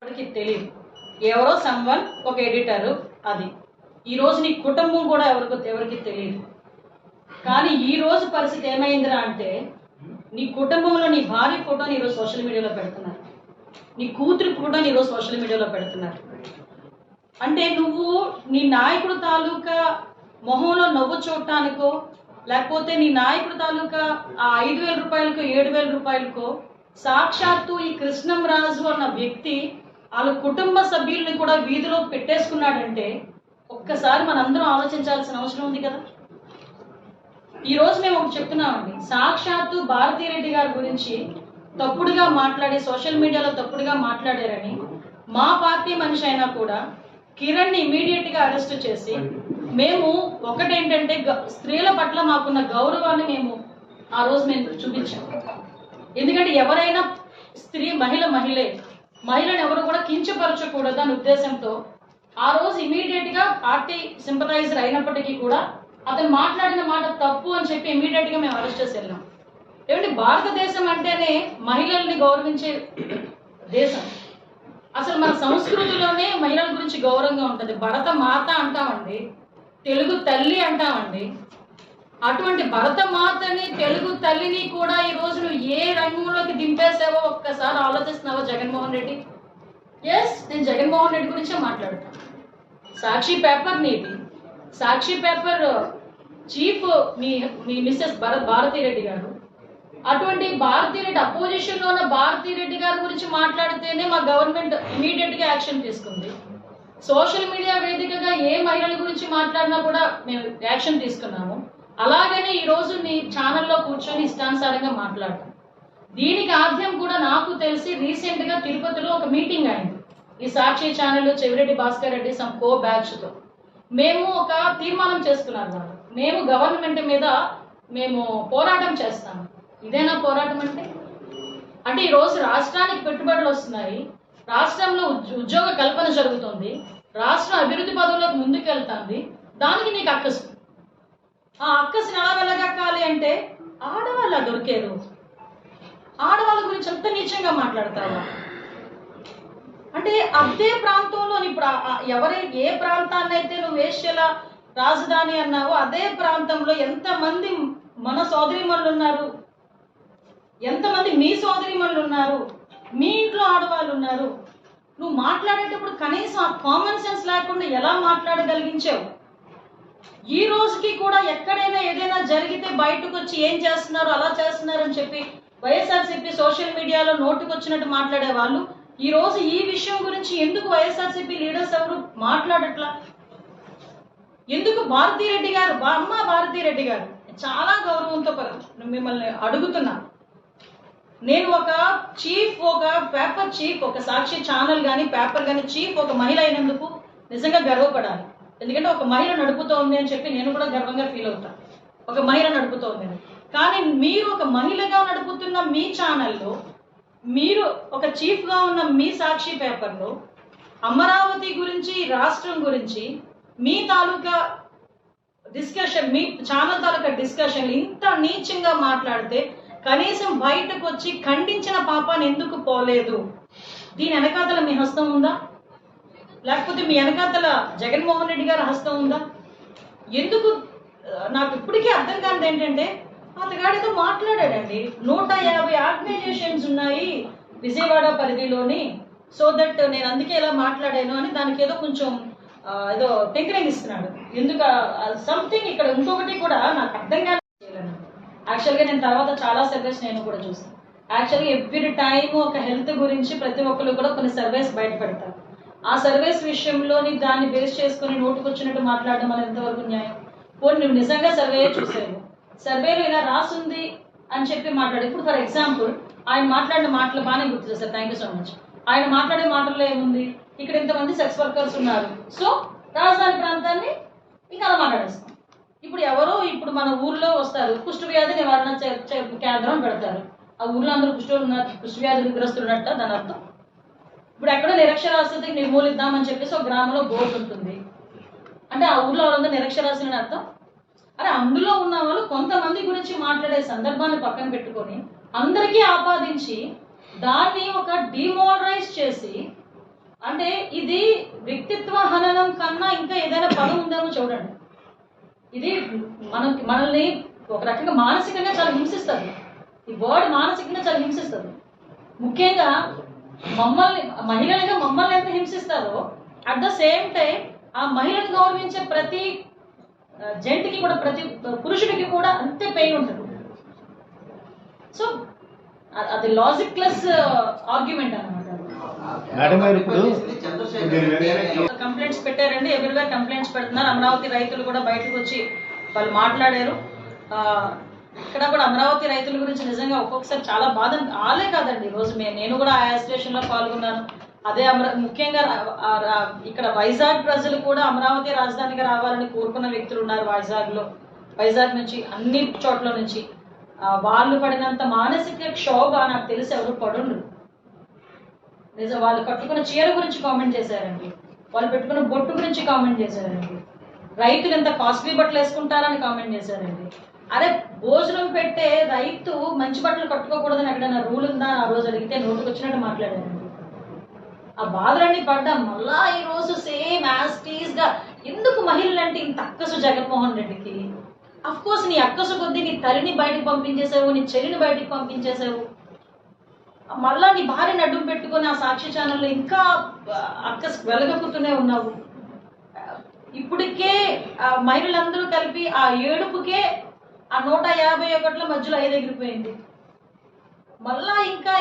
ఎవరికి తెలియదు. ఎవరో సమ్వన్ ఒక ఎడిటరు, అది ఈరోజు నీ కుటుంబం కూడా ఎవరికి తెలియదు. కానీ ఈరోజు పరిస్థితి ఏమైందిరా అంటే, నీ కుటుంబంలో నీ భార్య ఫోటోని ఈరోజు సోషల్ మీడియాలో పెడుతున్నారు, నీ కూతురు ఫోటోని ఈరోజు సోషల్ మీడియాలో పెడుతున్నారు. అంటే నువ్వు నీ నాయకుడు తాలూకా మొహంలో నవ్వు చూడటానికో, లేకపోతే నీ నాయకుడు తాలూకా ఆ 5,000 రూపాయలకో 7,000 రూపాయలకో సాక్షాత్తు ఈ కృష్ణంరాజు అన్న వ్యక్తి వాళ్ళ కుటుంబ సభ్యుల్ని కూడా వీధిలో పెట్టేసుకున్నాడంటే ఒక్కసారి మనందరం ఆలోచించాల్సిన అవసరం ఉంది కదా. ఈరోజు మేము ఒకటి చెప్తున్నామండి, సాక్షాత్తు భారతీరెడ్డి గారి గురించి తప్పుడుగా మాట్లాడి సోషల్ మీడియాలో తప్పుడుగా మాట్లాడారని మా పార్టీ మనిషి అయినా కూడా కిరణ్ని ఇమీడియట్గా అరెస్ట్ చేసి, మేము ఒకటేంటంటే స్త్రీల పట్ల మాకున్న గౌరవాన్ని మేము ఆ రోజు మేము చూపించాము. ఎందుకంటే ఎవరైనా స్త్రీ మహిళను ఎవరు కూడా కించపరచకూడదు అనే ఉద్దేశంతో ఆ రోజు ఇమీడియట్గా పార్టీ సింపథైజర్ అయినప్పటికీ కూడా అతను మాట్లాడిన మాట తప్పు అని చెప్పి ఇమీడియట్గా మేము అరెస్ట్ చేసి వెళ్ళాం. ఏమంటే భారతదేశం అంటేనే మహిళల్ని గౌరవించే దేశం. అసలు మన సంస్కృతిలోనే మహిళల గురించి గౌరవంగా ఉంటుంది. భరత మాత అంటామండి, తెలుగు తల్లి అంటామండి. అటువంటి భరత మాతని, తెలుగు తల్లిని కూడా ఈ రోజు నువ్వు ఏ రంగంలోకి దింపేసావో ఒక్కసారి ఆలోచిస్తున్నావో జగన్మోహన్ రెడ్డి? ఎస్, నేను జగన్మోహన్ రెడ్డి గురించే మాట్లాడతాను. సాక్షి పేపర్ నీది, సాక్షి పేపర్ చీఫ్ మీ మిస్సెస్ భారతీరెడ్డి గారు. అటువంటి భారతీరెడ్డి అపోజిషన్లో ఉన్న భారతీరెడ్డి గారి గురించి మాట్లాడితేనే మా గవర్నమెంట్ ఇమీడియట్గా యాక్షన్ తీసుకుంది. సోషల్ మీడియా వేదికగా ఏ మహిళల గురించి మాట్లాడినా కూడా మేము యాక్షన్ తీసుకున్నాము. అలాగనే ఈరోజు నీ ఛానల్లో కూర్చొని ఇష్టానుసారంగా మాట్లాడతాం. దీనికి ఆద్యం కూడా నాకు తెలిసి రీసెంట్గా తిరుపతిలో ఒక మీటింగ్ అయింది. ఈ సాక్షి ఛానల్ చెవిరెడ్డి భాస్కర్ రెడ్డి సమ్ కో బ్యాచ్తో మేము ఒక తీర్మానం చేసుకున్నాం వాళ్ళు, మేము గవర్నమెంట్ మీద మేము పోరాటం చేస్తాము. ఇదేనా పోరాటం అంటే ఈరోజు రాష్ట్రానికి పెట్టుబడులు వస్తున్నాయి, రాష్ట్రంలో ఉద్యోగ కల్పన జరుగుతుంది, రాష్ట్రం అభివృద్ధి పదవులకు ముందుకెళ్తుంది, దానికి నీకు అక్కసు. ఆ అక్కసుని ఎలా వెళ్ళగక్కాలి అంటే ఆడవాళ్ళ దొరికేరు, ఆడవాళ్ళ గురించి ఎంత నీచంగా మాట్లాడతావా అంటే అదే ప్రాంతంలో ఇప్పుడు ఏ ప్రాంతాన్ని అయితే నువ్వు వేశ్యల రాజధాని అన్నావో అదే ప్రాంతంలో ఎంతమంది మన సోదరీమణులు ఉన్నారు, ఎంతమంది మీ సోదరీమణులు ఉన్నారు, మీ ఇంట్లో ఆడవాళ్ళు ఉన్నారు. నువ్వు మాట్లాడేటప్పుడు కనీసం ఆ కామన్ సెన్స్ లేకుండా ఎలా మాట్లాడగలిగించావు? ఈ రోజుకి కూడా ఎక్కడైనా ఏదైనా జరిగితే బయటకు వచ్చి ఏం చేస్తున్నారు, అలా చేస్తున్నారు అని చెప్పి వైఎస్ఆర్సీపీ సోషల్ మీడియాలో నోటుకొచ్చినట్టు మాట్లాడే వాళ్ళు ఈ రోజు ఈ విషయం గురించి ఎందుకు వైఎస్ఆర్సీపీ లీడర్స్ ఎవరు మాట్లాడట్లా? ఎందుకు భారతీరెడ్డి గారు, అమ్మ భారతీరెడ్డి గారు, చాలా గౌరవంతో మిమ్మల్ని అడుగుతున్నా. నేను ఒక చీఫ్, ఒక పేపర్ చీఫ్, ఒక సాక్షి ఛానల్ కానీ పేపర్ కానీ చీఫ్ ఒక మహిళ అయినందుకు నిజంగా గర్వపడాలి. ఎందుకంటే ఒక మహిళ నడుపుతోంది అని చెప్పి నేను కూడా గర్వంగా ఫీల్ అవుతాను, ఒక మహిళ నడుపుతోంది అని. కానీ మీరు ఒక మహిళగా నడుపుతున్న మీ ఛానల్లో, మీరు ఒక చీఫ్గా ఉన్న మీ సాక్షి పేపర్లో అమరావతి గురించి, రాష్ట్రం గురించి మీ తాలూకా డిస్కషన్, మీ ఛానల్ తాలూకా డిస్కషన్ ఇంత నీచంగా మాట్లాడితే కనీసం బయటకు వచ్చి ఖండించిన పాపాన్ని ఎందుకు పోలేదు? దీని వెనకాతల మీ హస్తం ఉందా? లేకపోతే మీ వెనకాతల జగన్మోహన్ రెడ్డి గారి హస్తం ఉందా? ఎందుకు నాకు ఇప్పటికీ అర్థం కానిది ఏంటంటే, అతగాడితో మాట్లాడాడండి, 150 ఆర్గనైజేషన్స్ ఉన్నాయి విజయవాడ పరిధిలోని, సో దట్ నేను అందుకే ఇలా మాట్లాడాను అని దానికి ఏదో కొంచెం ఏదో టెంకరింగ్ ఇస్తున్నాడు. ఎందుకు సంథింగ్ ఇక్కడ ఇంకొకటి కూడా నాకు అర్థం కాలేదు. యాక్చువల్గా నేను తర్వాత చాలా సర్వేస్ నేను కూడా చూసాను. యాక్చువల్గా ఎవ్రీ టైం ఒక హెల్త్ గురించి ప్రతి ఒక్కరు కూడా కొన్ని సర్వేస్ బయట పెడతారు. ఆ సర్వేస్ విషయంలోని దాన్ని బేస్ చేసుకుని నోటుకొచ్చినట్టు మాట్లాడడం అనేది ఎంతవరకు న్యాయం? పోనీ నువ్వు నిజంగా సర్వే చూసావు, సర్వేలో ఇలా రాసుంది అని చెప్పి మాట్లాడు. ఇప్పుడు ఫర్ ఎగ్జాంపుల్ ఆయన మాట్లాడిన మాటలు బాగానే గుర్తు చేశారు, థ్యాంక్ యూ సో మచ్. ఆయన మాట్లాడే మాటల్లో ఏముంది, ఇక్కడ ఇంతమంది సెక్స్ వర్కర్స్ ఉన్నారు, సో రాజధాని ప్రాంతాన్ని ఇంకా అలా మాట్లాడేస్తాం. ఇప్పుడు మన ఊర్లో వస్తారు, కుష్టు వ్యాధి నివారణ కేంద్రం పెడతారు. ఆ ఊర్లో అందరూ కుష్టు వ్యాధి గ్రస్తున్నట్ట దాని అర్థం. ఇప్పుడు ఎక్కడో నిరక్షరాస్యతకి నిర్మూలిద్దామని చెప్పేసి ఒక గ్రామంలో బోర్డు ఉంటుంది అంటే ఆ ఊర్లో వాళ్ళందరూ నిరక్షరాస్యులని అర్థం. అరే అందులో ఉన్న వాళ్ళు కొంతమంది గురించి మాట్లాడే సందర్భాన్ని పక్కన పెట్టుకొని అందరికీ ఆపాదించి దాన్ని ఒక డిమోరలైజ్ చేసి అంటే ఇది వ్యక్తిత్వ హననం కన్నా ఇంకా ఏదైనా పదం ఉందేమో చూడండి. ఇది మనల్ని ఒక రకంగా మానసికంగా చాలా హింసిస్తుంది. ఈ వర్డ్ మానసికంగా చాలా హింసిస్తుంది. ముఖ్యంగా మహిళలుగా మమ్మల్ని ఎంత హింసిస్తారో అట్ ద సేమ్ టైం ఆ మహిళను గౌరవించే ప్రతి జంటికి కూడా, ప్రతి పురుషుడికి కూడా అంతే పెయిన్ ఉంటుంది. సో అది లాజిక్లెస్ ఆర్గ్యుమెంట్ అన్నమాట. కంప్లైంట్స్ పెట్టారండి, ఎవ్రీవేర్ కంప్లైంట్స్ పెడుతున్నారు. అమరావతి రైతులు కూడా బయటకు వచ్చి వాళ్ళు మాట్లాడారు. ఇక్కడ కూడా అమరావతి రైతుల గురించి నిజంగా ఒక్కొక్కసారి చాలా బాధ. ఆలే కాదండి, ఈరోజు నేను కూడా ఆ అసోసియేషన్ లో పాల్గొన్నాను. అదే ముఖ్యంగా ఇక్కడ వైజాగ్ ప్రజలు కూడా అమరావతి రాజధానిగా రావాలని కోరుకున్న వ్యక్తులు ఉన్నారు. వైజాగ్ నుంచి అన్ని చోట్ల నుంచి వాళ్ళు పడినంత మానసిక క్షోభ నాకు తెలిసి ఎవరు పడుండ్రు. నిజం, వాళ్ళు కట్టుకున్న చీర గురించి కామెంట్ చేశారండి, వాళ్ళు పెట్టుకున్న బొట్టు గురించి కామెంట్ చేశారండి, రైతులు ఎంత కాస్ట్లీ బట్టలు వేసుకుంటారని కామెంట్ చేశారండి. అరే భోజనం పెట్టే రైతు మంచి బట్టలు కట్టుకోకూడదని ఎక్కడైనా రూల్ ఉందా ఆ రోజు అడిగితే నోటుకు వచ్చినట్టు మాట్లాడారండి. ఆ బాధలన్నీ పడ్డాం. మళ్ళా ఈ రోజు సేమ్ యాస్టీస్ గా ఎందుకు మహిళలంటే ఇంత అక్కసు జగన్మోహన్ రెడ్డికి? అఫ్ కోర్స్ నీ అక్కసు కొద్దీ నీ తల్లిని బయటకు పంపించేసావు, నీ చెల్లిని బయటకు పంపించేసావు. మళ్ళా నీ భార్యని అడ్డం పెట్టుకుని ఆ సాక్షి ఛానల్లో ఇంకా అక్కసు వెలగక్కుతూనే ఉన్నావు. ఇప్పటికే మహిళలందరూ కలిపి ఆ ఏడుపుకే ఆ 151 మధ్యలో 5 ఎగిరిపోయింది. మళ్ళా ఇంకా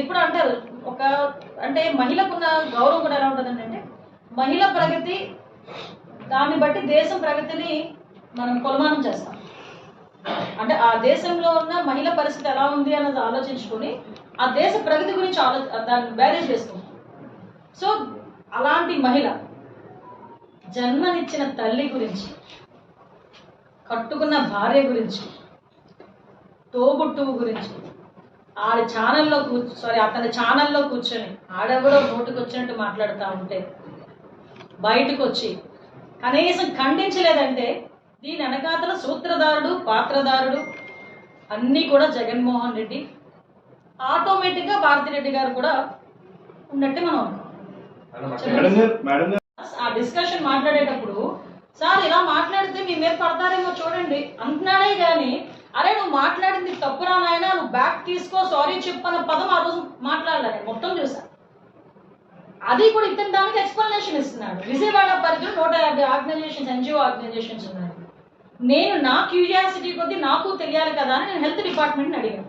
ఎప్పుడు అంటారు అంటే మహిళకున్న గౌరవం కూడా ఎలా ఉంటుందండి అంటే, మహిళ ప్రగతి దాన్ని బట్టి దేశం ప్రగతిని మనం కొలమానం చేస్తాం. అంటే ఆ దేశంలో ఉన్న మహిళ పరిస్థితి ఎలా ఉంది అన్నది ఆలోచించుకొని ఆ దేశ ప్రగతి గురించి దాన్ని బ్యారేజ్ చేస్తాం. సో అలాంటి మహిళ జన్మనిచ్చిన తల్లి గురించి, కట్టుకున్న భార్య గురించి, తోబుట్టువు గురించి అతని ఛానల్లో కూర్చొని ఆడెవడో నోటుకు వచ్చినట్టు మాట్లాడుతూ ఉంటే బయటకు వచ్చి కనీసం ఖండించలేదంటే దీని వెనకాతల సూత్రధారుడు, పాత్రధారుడు అన్నీ కూడా జగన్మోహన్ రెడ్డి. ఆటోమేటిక్గా భారతిరెడ్డి గారు కూడా ఉన్నట్టే మనం ఆ డిస్కషన్ మాట్లాడేటప్పుడు సార్ ఇలా మాట్లాడితే మీ మీద పడతారేమో చూడండి అంటున్నాడే కానీ, అరే నువ్వు మాట్లాడింది తప్పురా నాయనా, నువ్వు బ్యాక్ తీసుకో, సారీ చెప్పన్న పదం ఆ రోజు మాట్లాడలే. మొత్తం చూసా. అది కూడా ఇతని దానికి ఎక్స్ప్లెనేషన్ ఇస్తున్నాడు. విజయవాడ పరిధిలో 150 ఆర్గనైజేషన్స్, ఎన్జిఓ ఆర్గనైజేషన్స్ ఉన్నాయి. నేను నా క్యూరియాసిటీ కొద్దీ నాకు తెలియాలి కదా అని నేను హెల్త్ డిపార్ట్మెంట్ని అడిగాను,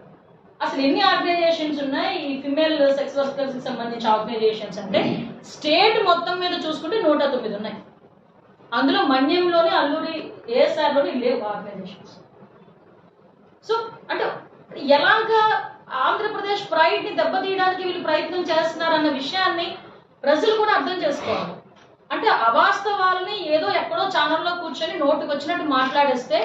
అసలు ఎన్ని ఆర్గనైజేషన్స్ ఉన్నాయి ఈ ఫిమేల్ సెక్స్ వర్కర్స్ కి సంబంధించిన ఆర్గనైజేషన్స్ అంటే స్టేట్ మొత్తం మీద చూసుకుంటే 109 ఉన్నాయి. అందులో మన్యంలోని, అల్లూరి, ఏఎస్ఆర్లోని లేవు ఆర్గనైజేషన్స్. సో అంటే ఎలాగా ఆంధ్రప్రదేశ్ ప్రైడ్ ని దెబ్బతీయడానికి వీళ్ళు ప్రయత్నం చేస్తున్నారన్న విషయాన్ని ప్రజలు కూడా అర్థం చేసుకోవాలి. అంటే అవాస్తవాలని ఏదో ఎక్కడో ఛానల్లో కూర్చొని నోటుకు వచ్చినట్టు మాట్లాడేస్తే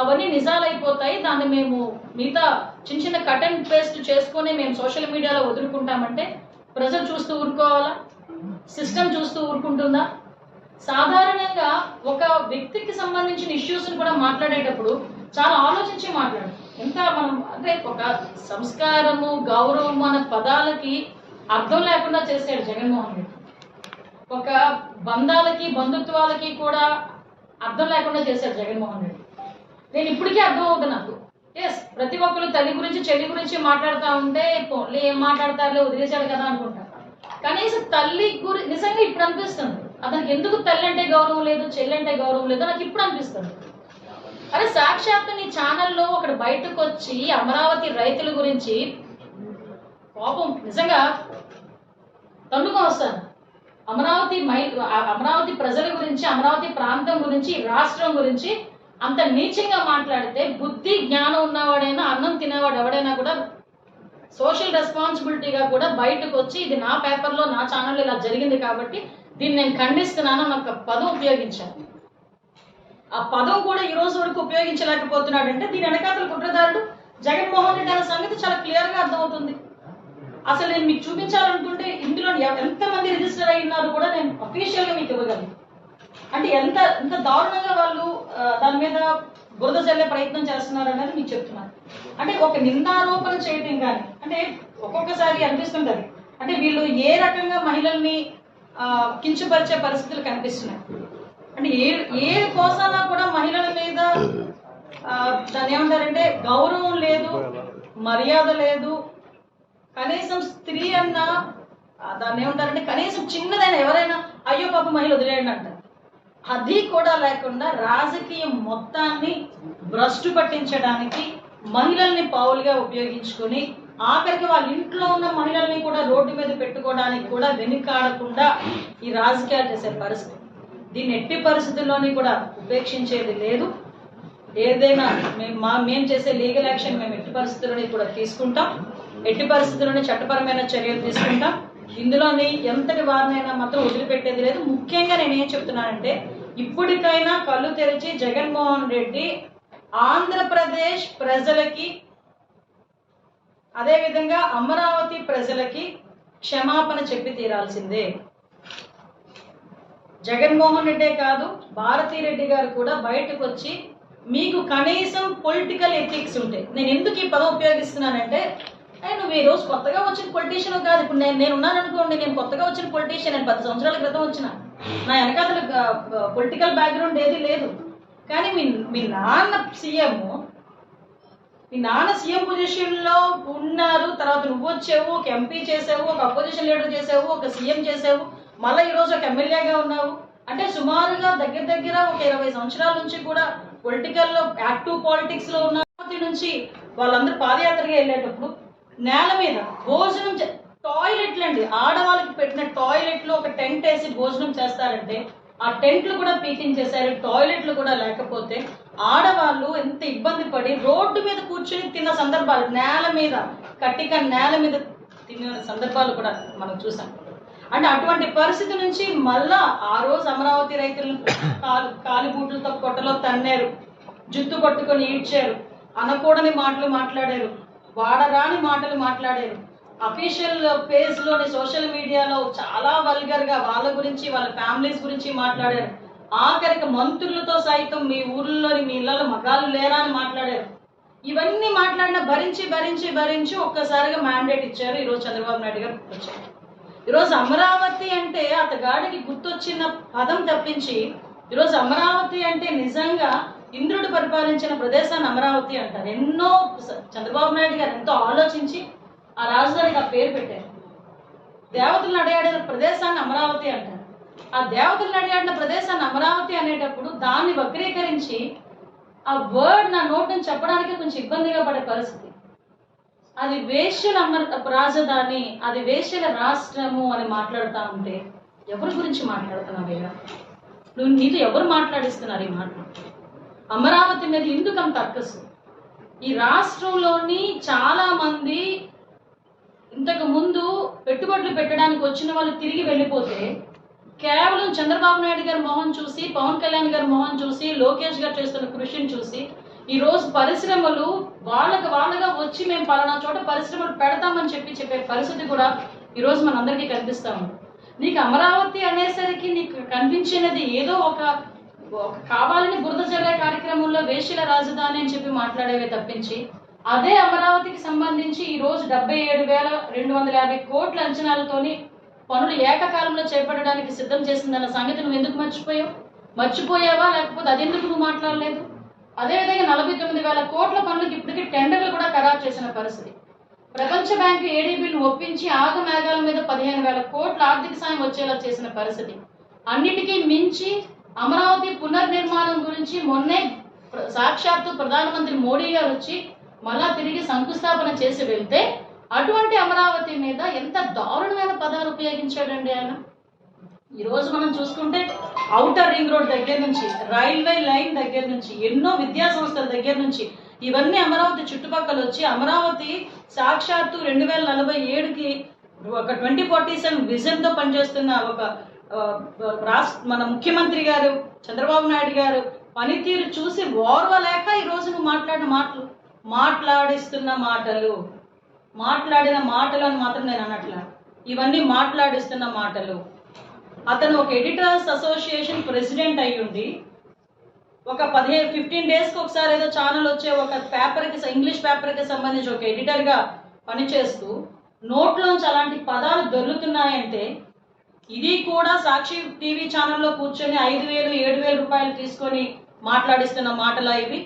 అవన్నీ నిజాలైపోతాయి, దాన్ని మేము మిగతా చిన్న చిన్న కట్ అండ్ పేస్ట్ చేసుకొని మేము సోషల్ మీడియాలో వదులుకుంటామంటే ప్రజలు చూస్తూ ఊరుకోవాలా? సిస్టమ్ చూస్తూ ఊరుకుంటుందా? సాధారణంగా ఒక వ్యక్తికి సంబంధించిన ఇష్యూస్ని కూడా మాట్లాడేటప్పుడు చాలా ఆలోచించి మాట్లాడు. ఎంత మనం అంటే ఒక సంస్కారము, గౌరవము అనే పదాలకి అర్థం లేకుండా చేసాడు జగన్మోహన్ రెడ్డి. ఒక బంధాలకి, బంధుత్వాలకి కూడా అర్థం లేకుండా చేశాడు జగన్మోహన్ రెడ్డి. నేను ఇప్పటికీ అర్థం అవుతుంది నాకు. ఎస్, ప్రతి ఒక్కరు తల్లి గురించి, చెల్లి గురించి మాట్లాడుతూ ఉంటే ఏం మాట్లాడతారులే, వదిలేశాడు కదా అనుకుంటారు. కనీసం తల్లి నిజంగా ఇప్పుడు అనిపిస్తుంది అతనికి ఎందుకు తల్లి అంటే గౌరవం లేదు, చెల్లి అంటే గౌరవం లేదు నాకు ఇప్పుడు అనిపిస్తుంది. అరే సాక్షాత్తు నీ ఛానల్లో ఒకటి బయటకు వచ్చి అమరావతి రైతుల గురించి కోపం నిజంగా తన్నుకొని వస్తాను. అమరావతి ప్రజల గురించి, అమరావతి ప్రాంతం గురించి, రాష్ట్రం గురించి అంత నీచంగా మాట్లాడితే బుద్ధి జ్ఞానం ఉన్నవాడైనా, అన్నం తినేవాడు ఎవడైనా కూడా సోషల్ రెస్పాన్సిబిలిటీగా కూడా బయటకు వచ్చి ఇది నా పేపర్లో, నా ఛానల్లో ఇలా జరిగింది కాబట్టి దీన్ని నేను ఖండిస్తున్నాను అని ఒక పదం ఉపయోగించాను. ఆ పదం కూడా ఈ రోజు వరకు ఉపయోగించలేకపోతున్నాడంటే దీని వెనకాతల కుట్రదారుడు జగన్మోహన్ రెడ్డి అనే సంగతి చాలా క్లియర్ గా అర్థమవుతుంది. అసలు నేను మీకు చూపించాలనుకుంటే ఇందులో ఎంతమంది రిజిస్టర్ అయినారు కూడా నేను అఫీషియల్ గా మీకు ఇవ్వగలను. అంటే ఎంత దారుణంగా వాళ్ళు దాని మీద బురద చల్లే ప్రయత్నం చేస్తున్నారు అనేది మీకు చెప్తున్నాను. అంటే ఒక నిందారోపణ చేయటం కానీ, అంటే ఒక్కొక్కసారి అనిపిస్తుంటది అంటే వీళ్ళు ఏ రకంగా మహిళల్ని కించపరిచే పరిస్థితులు కనిపిస్తున్నాయి. అంటే ఏ కోసానా కూడా మహిళల మీద దాన్ని ఏమంటారంటే గౌరవం లేదు, మర్యాద లేదు. కనీసం స్త్రీ అన్న దాన్ని ఏమంటారంటే కనీసం చిన్నదైనా ఎవరైనా అయ్యో పాప మహిళ వదిలేయండి అంటారు. అది కూడా లేకుండా రాజకీయం మొత్తాన్ని భ్రష్టు పట్టించడానికి మహిళల్ని పౌలుగా ఉపయోగించుకొని ఆఖరికి వాళ్ళ ఇంట్లో ఉన్న మహిళల్ని కూడా రోడ్డు మీద పెట్టుకోవడానికి కూడా వెనుకాడకుండా ఈ రాజకీయాలు చేసే పరిస్థితి. దీన్ని ఎట్టి పరిస్థితుల్లోని కూడా ఉపేక్షించేది లేదు. ఏదైనా మేము చేసే లీగల్ యాక్షన్ మేము ఎట్టి పరిస్థితుల్లోని కూడా తీసుకుంటాం. ఎట్టి పరిస్థితుల్లోని చట్టపరమైన చర్యలు తీసుకుంటాం. ఇందులోని ఎంతటి వారినైనా మాత్రం వదిలిపెట్టేది లేదు. ముఖ్యంగా నేను ఏం చెప్తున్నానంటే ఇప్పటికైనా కళ్ళు తెరిచి జగన్మోహన్ రెడ్డి ఆంధ్రప్రదేశ్ ప్రజలకి అదేవిధంగా అమరావతి ప్రజలకి క్షమాపణ చెప్పి తీరాల్సిందే. జగన్మోహన్ రెడ్డే కాదు, భారతీరెడ్డి గారు కూడా బయటకు వచ్చి మీకు కనీసం పొలిటికల్ ఎథిక్స్ ఉంటే, నేను ఎందుకు ఈ పదం ఉపయోగిస్తున్నానంటే నువ్వు ఈ రోజు కొత్తగా వచ్చిన పొలిటీషియన్ కాదు. ఇప్పుడు నేను ఉన్నాను అనుకోండి, నేను కొత్తగా వచ్చిన పొలిటీషియన్, నేను 10 సంవత్సరాల క్రితం వచ్చిన, నా వెనకాతల పొలిటికల్ బ్యాక్గ్రౌండ్ ఏది లేదు. కానీ మీ నాన్న సీఎం, మీ నాన్న సీఎం పొజిషన్ లో ఉన్నారు. తర్వాత నువ్వు వచ్చావు, ఒక ఎంపీ చేసావు, ఒక అపోజిషన్ లీడర్ చేసావు, ఒక సీఎం చేసావు, మళ్ళీ ఈ రోజు ఒక ఎమ్మెల్యేగా ఉన్నావు. అంటే సుమారుగా దగ్గర ఒక 20 సంవత్సరాల నుంచి కూడా పొలిటికల్ లో యాక్టివ్ పాలిటిక్స్ లో ఉన్న నుంచి వాళ్ళందరూ పాదయాత్రగా వెళ్ళేటప్పుడు నేల మీద భోజనం టాయిలెట్లు అండి, ఆడవాళ్ళకి పెట్టిన టాయిలెట్లు ఒక టెంట్ వేసి భోజనం చేస్తారంటే ఆ టెంట్లు కూడా పీకించేశారు. టాయిలెట్లు కూడా లేకపోతే ఆడవాళ్ళు ఎంత ఇబ్బంది పడి రోడ్డు మీద కూర్చొని తిన్న సందర్భాలు, నేల మీద కట్టిక నేల మీద తిన్న సందర్భాలు కూడా మనం చూసాం. అంటే అటువంటి పరిస్థితి నుంచి మళ్ళా ఆ రోజు అమరావతి రైతులను కాలిబూట్లతో కొట్టలో తన్నారు, జుత్తు పట్టుకొని ఈడ్చారు, అనకూడని మాటలు మాట్లాడారు, వాడరాని మాటలు మాట్లాడారు. అఫీషియల్ పేజ్ లోని సోషల్ మీడియాలో చాలా వల్గర్ గా వాళ్ళ గురించి వాళ్ళ ఫ్యామిలీస్ గురించి మాట్లాడారు. ఆఖరికి మంత్రులతో సైతం మీ ఊర్లోని మీ ఇళ్లలో మగాళ్ళు లేరా అని మాట్లాడారు. ఇవన్నీ మాట్లాడిన భరించి ఒక్కసారిగా మ్యాండేట్ ఇచ్చారు. ఈరోజు చంద్రబాబు నాయుడు గారు వచ్చారు. ఈరోజు అమరావతి అంటే అతగాడికి గుర్తొచ్చిన పదం తప్పించి ఈరోజు అమరావతి అంటే నిజంగా ఇంద్రుడు పరిపాలించిన ప్రదేశాన్ని అమరావతి అంటారు. ఎన్నో చంద్రబాబు నాయుడు గారు ఎంతో ఆలోచించి ఆ రాజధానికి ఆ పేరు పెట్టారు. దేవతలను అడిగాడిన ప్రదేశాన్ని అమరావతి అంటారు. ఆ దేవతలను అడిగాడిన ప్రదేశాన్ని అమరావతి అనేటప్పుడు దాన్ని వక్రీకరించి ఆ వర్డ్ నా నోట్ నుంచి చెప్పడానికి కొంచెం ఇబ్బందిగా పడే పరిస్థితి. అది వేశ్యల రాజధాని, అది వేశ్యల రాష్ట్రము అని మాట్లాడుతూ ఉంటే ఎవరి గురించి మాట్లాడుతున్నావు? నీతో ఎవరు మాట్లాడిస్తున్నారు ఈ మాటలు? అమరావతి మీద ఎందుకు అంత అక్కసు? ఈ రాష్ట్రంలోని చాలా మంది ఇంతకు ముందు పెట్టుబడులు పెట్టడానికి వచ్చిన వాళ్ళు తిరిగి వెళ్ళిపోతే కేవలం చంద్రబాబు నాయుడు గారి మొహం చూసి, పవన్ కళ్యాణ్ గారి మొహం చూసి, లోకేష్ గారు చేస్తున్న కృషిని చూసి ఈ రోజు పరిశ్రమలు వాళ్ళగా వచ్చి మేము పలానా చోట పరిశ్రమలు పెడతామని చెప్పే పరిస్థితి కూడా ఈ రోజు మనందరికీ కనిపిస్తాము. నీకు అమరావతి అనేసరికి నీకు కనిపించినది ఏదో ఒక కావాలని బురద జల్లే కార్యక్రమంలో వేశ్యల రాజధాని అని చెప్పి మాట్లాడేవే తప్పించి అదే అమరావతికి సంబంధించి ఈ రోజు 77,250 కోట్ల అంచనాలతోని పనులు ఏకకాలంలో చేపట్టడానికి సిద్ధం చేసిందన్న సంగతి నువ్వు ఎందుకు మర్చిపోయావా? లేకపోతే అదెందుకు నువ్వు మాట్లాడలేదు? అదేవిధంగా 49,000 కోట్ల పనులకు ఇప్పటికీ టెండర్లు కూడా ఖరారు చేసిన పరిస్థితి. ప్రపంచ బ్యాంకు ఏడీబీలను ఒప్పించి ఆగమేఘాల మీద 15,000 కోట్ల ఆర్థిక సాయం వచ్చేలా చేసిన పరిస్థితి. అన్నిటికీ మించి అమరావతి పునర్నిర్మాణం గురించి మొన్నే సాక్షాత్తు ప్రధానమంత్రి మోడీ గారు వచ్చి మళ్ళా తిరిగి శంకుస్థాపన చేసి వెళ్తే అటువంటి అమరావతి మీద ఎంత దారుణమైన పదాలు ఉపయోగించాడండి ఆయన. ఈ రోజు మనం చూసుకుంటే ఔటర్ రింగ్ రోడ్ దగ్గర నుంచి, రైల్వే లైన్ దగ్గర నుంచి, ఎన్నో విద్యా సంస్థల దగ్గర నుంచి ఇవన్నీ అమరావతి చుట్టుపక్కల వచ్చి అమరావతి సాక్షాత్తు 2047కి ఒక 2047 విజన్ తో పనిచేస్తున్న ఒక మన ముఖ్యమంత్రి గారు చంద్రబాబు నాయుడు గారు పనితీరు చూసి ఓర్వలేక ఈ రోజు నువ్వు మాట్లాడిన మాటలు అని మాత్రం నేను అనట్లా. ఇవన్నీ మాట్లాడిస్తున్న మాటలు. అతను ఒక ఎడిటర్స్ అసోసియేషన్ ప్రెసిడెంట్ అయ్యుండి ఒక 15 డేస్కి ఒకసారి ఏదో ఛానల్ వచ్చే ఒక పేపర్కి, ఇంగ్లీష్ పేపర్కి సంబంధించి ఒక ఎడిటర్గా పనిచేస్తూ నోట్లోంచి అలాంటి పదాలు దొరుకుతున్నాయంటే ఇది కూడా సాక్షి టీవీ ఛానల్లో కూర్చొని 5,000 7,000 రూపాయలు తీసుకొని మాట్లాడిస్తున్న మాటలా ఇవి?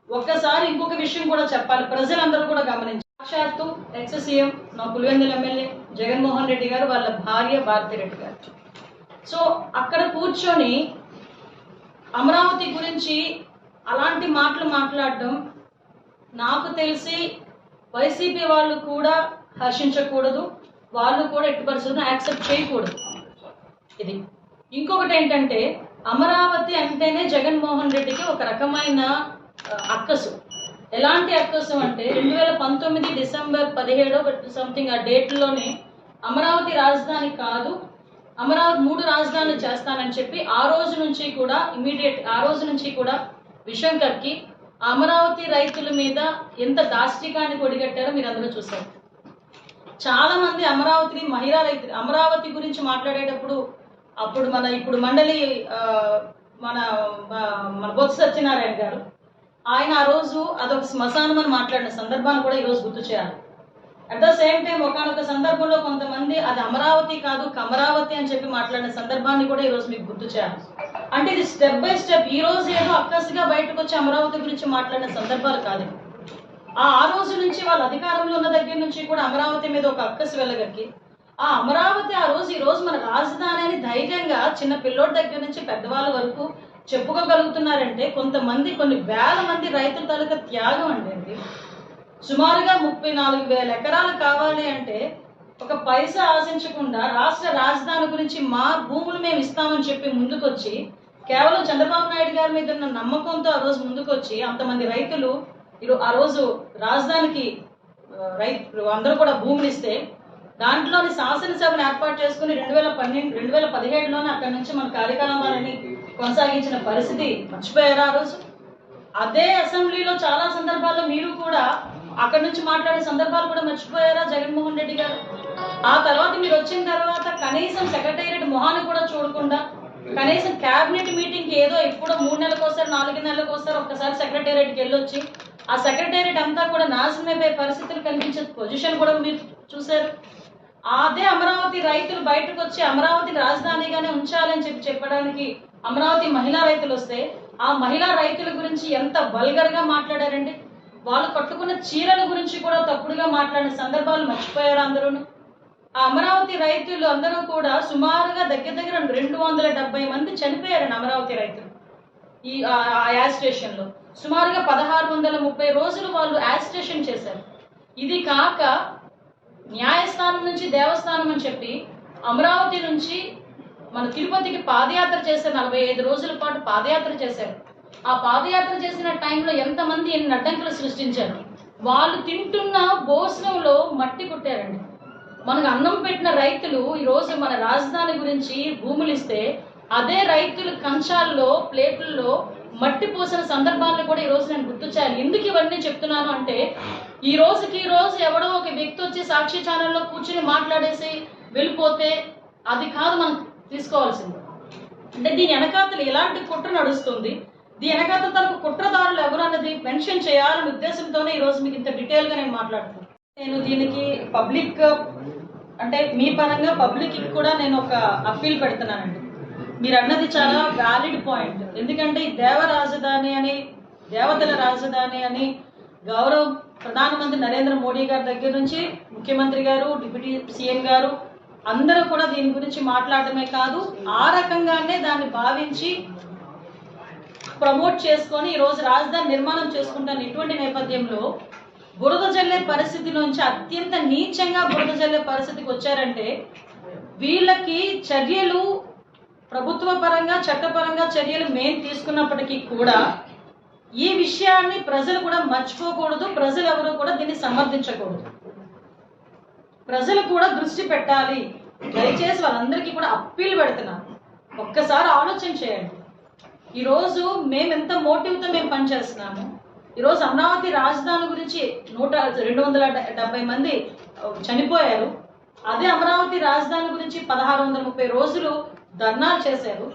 ఒక్కసారి ఇంకొక విషయం కూడా చెప్పాలి, ప్రజలందరూ కూడా గమనించారు. సాక్షాత్తు ఎక్స్ సీఎం నా పులివెందుల ఎమ్మెల్యే జగన్మోహన్ రెడ్డి గారు వాళ్ళ భార్య భారతిరెడ్డి గారు సో అక్కడ కూర్చొని అమరావతి గురించి అలాంటి మాటలు మాట్లాడడం నాకు తెలిసి వైసీపీ వాళ్ళు కూడా హర్షించకూడదు, వాళ్ళు కూడా ఎట్టి పరిస్థితులను యాక్సెప్ట్ చేయకూడదు. ఇది ఇంకొకటి ఏంటంటే, అమరావతి అంటేనే జగన్మోహన్ రెడ్డికి ఒక రకమైన అక్కసు. ఎలాంటి అక్కసు అంటే 2019 డిసెంబర్ 17 సంథింగ్ ఆ డేట్లోనే అమరావతి రాజధాని కాదు, అమరావతి 3 రాజధానులు చేస్తానని చెప్పి ఆ రోజు నుంచి కూడా ఆ రోజు నుంచి కూడా విషం కక్కి అమరావతి రైతుల మీద ఎంత దాష్టికాన్ని కొడిగట్టారో మీరు అందరూ చూసారు. చాలా మంది అమరావతిని మహిళా రైతులు అమరావతి గురించి మాట్లాడేటప్పుడు ఇప్పుడు మండలి మన బొత్స సత్యనారాయణ గారు ఆయన ఆ రోజు అదొక శ్మశానం అని మాట్లాడిన సందర్భాన్ని కూడా ఈరోజు గుర్తు చేయాలి. అట్ ద సేమ్ టైం ఒకనొక సందర్భంలో కొంతమంది అది అమరావతి కాదు కమరావతి అని చెప్పి మాట్లాడిన సందర్భాన్ని కూడా ఈరోజు మీకు గుర్తు చేయాలి. అంటే ఇది స్టెప్ బై స్టెప్, ఈ రోజు ఏదో అక్కసిగా బయటకు వచ్చి అమరావతి గురించి మాట్లాడిన సందర్భాలు కాదు. ఆ రోజు నుంచి వాళ్ళ అధికారంలో ఉన్న దగ్గర నుంచి కూడా అమరావతి మీద ఒక అక్కసి వెళ్ళగక్కి ఆ అమరావతి ఈ రోజు మన రాజధాని అని ధైర్యంగా చిన్న పిల్లోడి దగ్గర నుంచి పెద్దవాళ్ళ వరకు చెప్పుకోగలుగుతున్నారంటే కొన్ని వేల మంది రైతుల తాలూకా త్యాగం అండి. సుమారుగా 34,000 ఎకరాలు కావాలి అంటే ఒక పైసా ఆశించకుండా రాష్ట్ర రాజధాని గురించి మా భూములు మేము ఇస్తామని చెప్పి ముందుకొచ్చి కేవలం చంద్రబాబు నాయుడు గారి మీద ఉన్న నమ్మకంతో ఆ రోజు ముందుకొచ్చి అంతమంది రైతులు ఆ రోజు రాజధానికి రైతులు అందరూ కూడా భూములు ఇస్తే దాంట్లోని శాసనసభను ఏర్పాటు చేసుకుని 2017లోనే అక్కడి నుంచి మన కార్యక్రమాలని కొనసాగించిన పరిస్థితి మర్చిపోయారు ఆ రోజు. అదే అసెంబ్లీలో చాలా సందర్భాల్లో మీరు కూడా అక్కడి నుంచి మాట్లాడే సందర్భాలు కూడా మర్చిపోయారా జగన్మోహన్ రెడ్డి గారు? ఆ తర్వాత మీరు వచ్చిన తర్వాత కనీసం సెక్రటేరియట్ మొహాన్ని కూడా చూడకుండా కనీసం క్యాబినెట్ మీటింగ్ ఏదో ఎప్పుడో 3 నెలలకోసారి 4 నెలలకోసారి ఒక్కసారి సెక్రటేరియట్కి వెళ్ళొచ్చి ఆ సెక్రటేరియట్ అంతా కూడా నాశనమైపోయే పరిస్థితులు కనిపించే పొజిషన్ కూడా మీరు చూశారు. అదే అమరావతి రైతులు బయటకు వచ్చి అమరావతి రాజధానిగానే ఉంచాలని చెప్పడానికి అమరావతి మహిళా రైతులు వస్తే ఆ మహిళా రైతుల గురించి ఎంత వల్గర్గా మాట్లాడారండి. వాళ్ళు కట్టుకున్న చీరల గురించి కూడా తప్పుడుగా మాట్లాడిన సందర్భాలు మర్చిపోయారు అందరూ. ఆ అమరావతి రైతులు అందరూ కూడా సుమారుగా దగ్గర 270 మంది చనిపోయారండి అమరావతి రైతులు ఈ యాజిటేషన్లో. సుమారుగా 1630 రోజులు వాళ్ళు యాజిటేషన్ చేశారు. ఇది కాక న్యాయస్థానం నుంచి దేవస్థానం అని చెప్పి అమరావతి నుంచి మన తిరుపతికి పాదయాత్ర చేశారు. 45 రోజుల పాటు పాదయాత్ర చేశారు. ఆ పాదయాత్ర చేసిన టైంలో ఎంతమంది ఎన్ని అడ్డంకులు సృష్టించారు. వాళ్ళు తింటున్న భోజనంలో మట్టి కొట్టారండి. మనకు అన్నం పెట్టిన రైతులు ఈరోజు మన రాజధాని గురించి భూములు ఇస్తే అదే రైతులు కంచాల్లో ప్లేట్లలో మట్టి పోసిన సందర్భాలను కూడా ఈరోజు నేను గుర్తు చేయాలి. ఎందుకు ఇవన్నీ చెప్తున్నాను అంటే ఈ రోజు ఎవడో ఒక వ్యక్తి వచ్చి సాక్షి ఛానల్లో కూర్చుని మాట్లాడేసి వెళ్ళిపోతే అది కాదు మనం తీసుకోవాల్సింది. అంటే దీని వెనకాతలు ఎలాంటి కుట్ర నడుస్తుంది, దీని వెనకాతలు తనకు కుట్రదారులు ఎవరు అన్నది మెన్షన్ చేయాలనే ఉద్దేశంతోనే ఈరోజు మీకు ఇంత డీటెయిల్గా నేను మాట్లాడుతున్నాను. నేను దీనికి పబ్లిక్ అంటే మీ పరంగా పబ్లిక్కి కూడా నేను ఒక అప్పీల్ పెడుతున్నానండి. మీరు అన్నది చాలా వ్యాలిడ్ పాయింట్. ఎందుకంటే ఈ రాజధాని అని దేవతల రాజధాని అని గౌరవ ప్రధానమంత్రి నరేంద్ర మోడీ గారి దగ్గర నుంచి ముఖ్యమంత్రి గారు డిప్యూటీ సీఎం గారు అందరూ కూడా దీని గురించి మాట్లాడటమే కాదు ఆ రకంగానే దాన్ని భావించి ప్రమోట్ చేసుకొని ఈరోజు రాజధాని నిర్మాణం చేసుకుంటాను. ఇటువంటి నేపథ్యంలో బురద జల్లే పరిస్థితి నుంచి అత్యంత నీచంగా బురద జల్లే పరిస్థితికి వచ్చారంటే వీళ్ళకి చర్యలు ప్రభుత్వ పరంగా చట్టపరంగా చర్యలు మేము తీసుకున్నప్పటికీ కూడా ఈ విషయాన్ని ప్రజలు కూడా మర్చిపోకూడదు. ప్రజలు ఎవరు కూడా దీన్ని సమర్థించకూడదు. ప్రజలు కూడా దృష్టి పెట్టాలి. దయచేసి వాళ్ళందరికీ కూడా అప్పీల్ పెడుతున్నాను. ఒక్కసారి ఆలోచన చేయండి. ఈరోజు మేము ఎంత మోటివ్తో మేము పనిచేస్తున్నాము. ఈరోజు అమరావతి రాజధాని గురించి 270 మంది చనిపోయారు. అదే అమరావతి రాజధాని గురించి 1630 రోజులు ధర్నాలు చేశారు.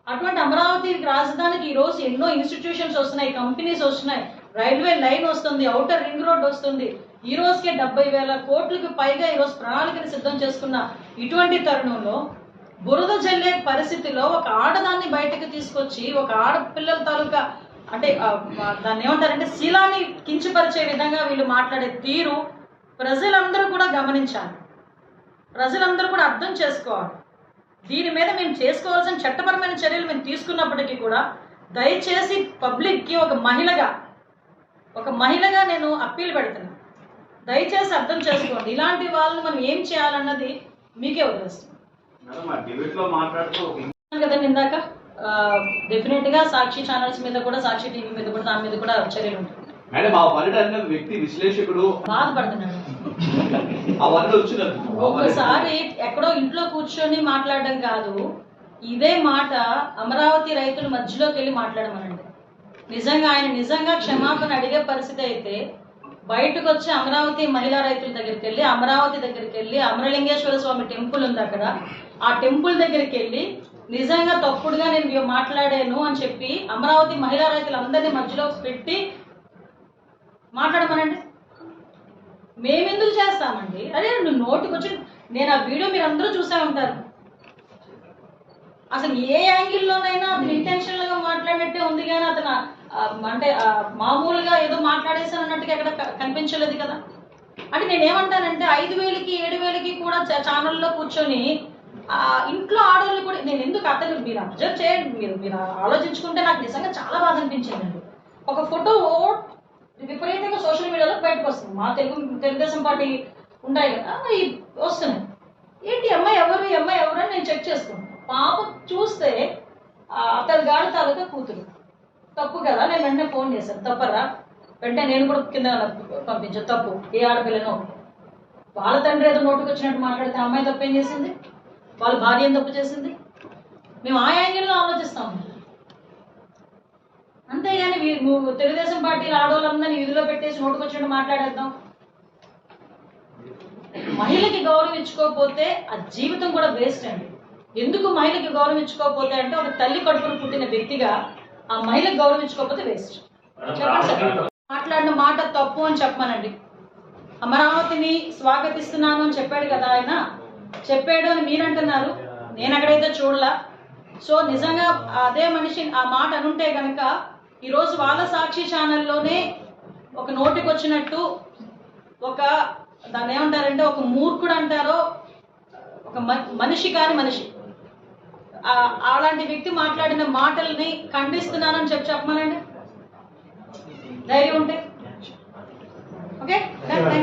అటువంటి అమరావతి రాజధానికి ఈరోజు ఎన్నో ఇన్స్టిట్యూషన్స్ వస్తున్నాయి, కంపెనీస్ వస్తున్నాయి, రైల్వే లైన్ వస్తుంది, ఔటర్ రింగ్ రోడ్ వస్తుంది, ఈ రోజుకే 70,000 కోట్లకు పైగా ఈరోజు ప్రణాళికను సిద్ధం చేసుకున్న ఇటువంటి తరుణంలో బురద జల్లే పరిస్థితిలో ఒక ఆడదాన్ని బయటకు తీసుకొచ్చి ఒక ఆడపిల్లల తాలూకా అంటే దాన్ని ఏమంటారంటే శీలాన్ని కించపరిచే విధంగా వీళ్ళు మాట్లాడే తీరు ప్రజలందరూ కూడా గమనించాలి, ప్రజలందరూ కూడా అర్థం చేసుకోవాలి. దీని మీద మేము చేసుకోవాల్సిన చట్టపరమైన చర్యలు మేము తీసుకున్నప్పటికీ కూడా దయచేసి పబ్లిక్కి ఒక మహిళగా నేను అప్పీల్ పెడుతున్నాను. దయచేసి అర్థం చేసుకోండి. ఇలాంటి వాళ్ళని మనం ఏం చేయాలన్నది మీకే వదిలేస్తాం కదా. ఇందాక డెఫినెట్ గా సాక్షి ఛానల్స్ మీద కూడా, సాక్షి టీవీ మీద కూడా, దాని మీద కూడా చర్యలు ఉంటాయి. వ్యక్తి విశ్లేషకుడు బాధపడుతున్నాడు. ఒకసారి ఎక్కడో ఇంట్లో కూర్చొని మాట్లాడడం కాదు, ఇదే మాట అమరావతి రైతుల మధ్యలోకి వెళ్ళి మాట్లాడమనండి. నిజంగా ఆయన నిజంగా క్షమాపణ అడిగే పరిస్థితి అయితే బయటకు వచ్చి అమరావతి మహిళా రైతుల దగ్గరికి వెళ్ళి, అమరావతి దగ్గరికి వెళ్ళి, అమరలింగేశ్వర స్వామి టెంపుల్ ఉంది అక్కడ, ఆ టెంపుల్ దగ్గరికి వెళ్ళి నిజంగా తప్పుడుగా నేను మాట్లాడాను అని చెప్పి అమరావతి మహిళా రైతులందరినీ మధ్యలో పెట్టి మాట్లాడమనండి. మేమెందుకు చేస్తామండి? అదే నువ్వు నోటికి వచ్చి నేను ఆ వీడియో మీరు అందరూ చూసే ఉంటారు. అసలు ఏ యాంగిల్లోనైనా అతను ఇంటెన్షనల్ గా మాట్లాడినట్టే ఉంది, కానీ అతను అంటే మామూలుగా ఏదో మాట్లాడేసాను అన్నట్టుగా ఎక్కడ కనిపించలేదు కదా. అంటే నేనేమంటానంటే 5,000కి 7,000కి కూడా ఛానల్లో కూర్చొని ఇంట్లో ఆడవాళ్ళు కూడా నేను ఎందుకు అతను మీరు అబ్జర్వ్ చేయండి, మీరు ఆలోచించుకుంటే నాకు నిజంగా చాలా బాధ అనిపించిందండి. ఒక ఫోటో విపరీతంగా సోషల్ మీడియాలో బయటకు వస్తుంది. మా తెలుగుదేశం పార్టీ ఉంటాయి కదా, వస్తున్నాయి. ఏంటి అమ్మాయి ఎవరు అని నేను చెక్ చేసుకున్నాను. పాప చూస్తే అతని గాడి తాలూకా కూతురు. తప్పు కదా. నేను వెంటనే ఫోన్ చేశాను, తప్పరా వెంటనే నేను కూడా కింద పంపించాను. తప్పు ఏ ఆడపిల్లనో వాళ్ళ తండ్రి ఏదో నోటుకు వచ్చినట్టు మాట్లాడితే అమ్మాయి తప్పు ఏం చేసింది, వాళ్ళ భార్య ఏం తప్పు చేసింది? మేము ఆ యాంగిల్లో ఆలోచిస్తాము. అంతేగాని నువ్వు తెలుగుదేశం పార్టీలు ఆడవాళ్ళందరినీ వీధిలో పెట్టేసి నోటుకు వచ్చినట్టు మాట్లాడేద్దాం. మహిళకి గౌరవం ఇచ్చుకోకపోతే ఆ జీవితం కూడా వేస్ట్ అండి. ఎందుకు మహిళకి గౌరవం ఇచ్చుకోకపోతే అంటే ఒక తల్లి కడుపును పుట్టిన వ్యక్తిగా ఆ మహిళకు గౌరవం ఇచ్చుకోకపోతే వేస్ట్. మాట్లాడిన మాట తప్పు అని చెప్పమనండి. అమరావతిని స్వాగతిస్తున్నాను అని చెప్పాడు కదా ఆయన, చెప్పాడు అని మీరు అంటున్నారు, నేను అక్కడైతే చూడలా. సో నిజంగా అదే మనిషి ఆ మాట అనుంటే కనుక ఈరోజు వాళ్ళ సాక్షి ఛానల్లోనే ఒక నోటికి వచ్చినట్టు ఒక దాన్ని ఏమంటారంటే ఒక మూర్ఖుడు అంటారో, ఒక మనిషి కాని మనిషి అలాంటి వ్యక్తి మాట్లాడిన మాటల్ని ఖండిస్తున్నానని చెప్పమనండి ధైర్యం ఉంటే. Okay, thank you.